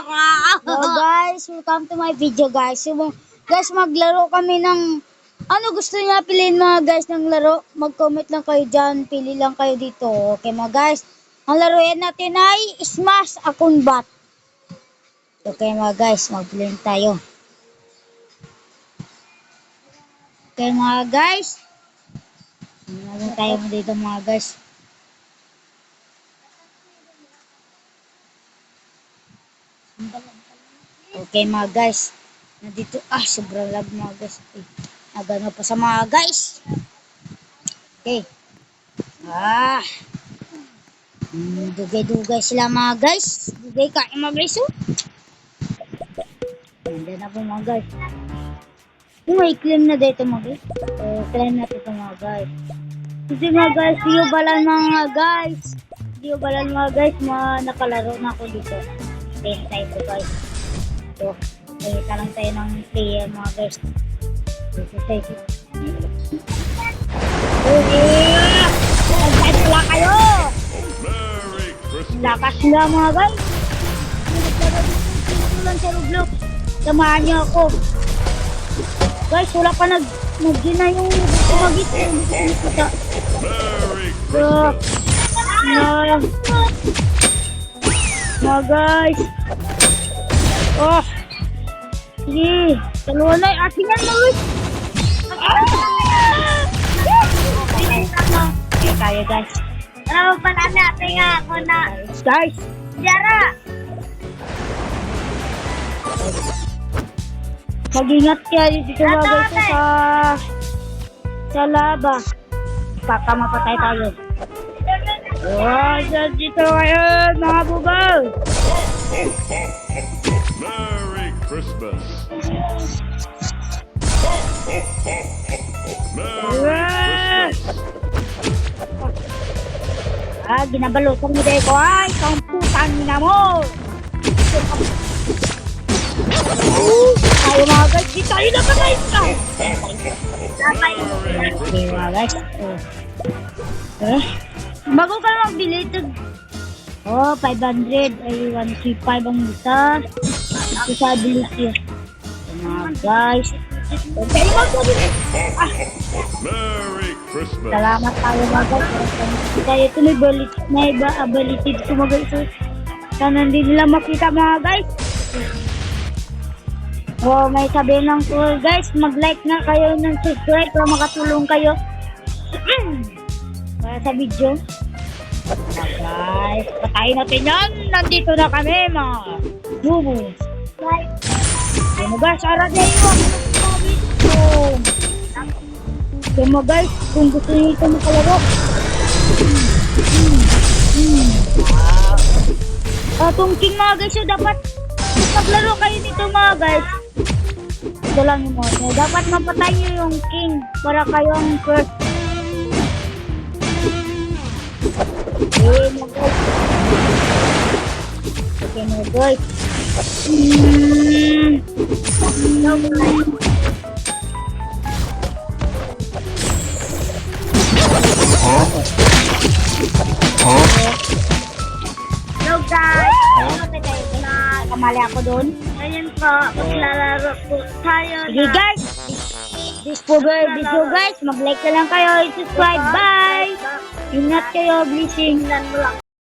Hello guys, welcome to my video guys. So, guys, maglaro kami ng ano gusto niya piliin mga guys ng laro. Mag-comment lang kayo dyan, pili lang kayo dito. Okay mga guys, ang laruin natin ay Smash a Combat. Okay mga guys, magpiliin tayo. Okay mga guys, meron tayo dito mga guys. Okay mga guys, nandito sobrang lag mga guys. Nagano pa sa mga guys. Okay. Dugay-dugay sila mga guys. Dugay ka mga guys. Nandiyan na po mga guys. I-claim na dito mga guys. Claim natin ito mga guys. Kasi mga guys, di balan mga guys. Di balan mga guys, nakalaro na ako dito. Then tayo po guys. So, kita lang tayo ng player mga guys. Exercise. Nag-type pala kayo! Lakas nga mga guys. Nagtulan sa Roblox. Samahan niyo ako. Guys, wala pa nag-gina yung tumagit. So, mga guys. Sige, dalawa na yung ating yan mga guys. Okay tayo guys. Ano pa namin ate nga ako na Guys, Yara! mag-ingat kaya dito mga guys sa laba. Baka mapatay tayo. Dito kayo mga bugaw. Merry Christmas. Merry Christmas. Ginabalutan mo dahil ko ay kang putang ina mo. Tayo mga guys, di tayo na patay ka. Okay mga guys. Bago ka magbili ito. 500 ay 135 ang isa. Ito sa ability. Mga guys. Okay, Merry Christmas. salamat tayo mga guys. Kaya ito may ability dito mga guys. Sana hindi nila makita mga guys. May sabihin lang po guys, mag-like na kayo ng subscribe para makatulong kayo para sa video. Guys, patayin natin yan. Nandito na kami mga bubo. Ano guys, ara na yun. Okay mo guys, kung gusto nyo ito makalaro. Itong king mga guys, dapat maglaro kayo nito mga guys. Ito lang yung mga. Dapat mapatay nyo yung king para kayo ang first. Okay mga guys. Okay mga guys. Hello guys! Kamali ako doon. Ngayon po, maglalaro po tayo Sige guys. This video guys. Mag-like na lang kayo. Subscribe. Bye. Ingat kayo. Blessing. Tingnan mo lang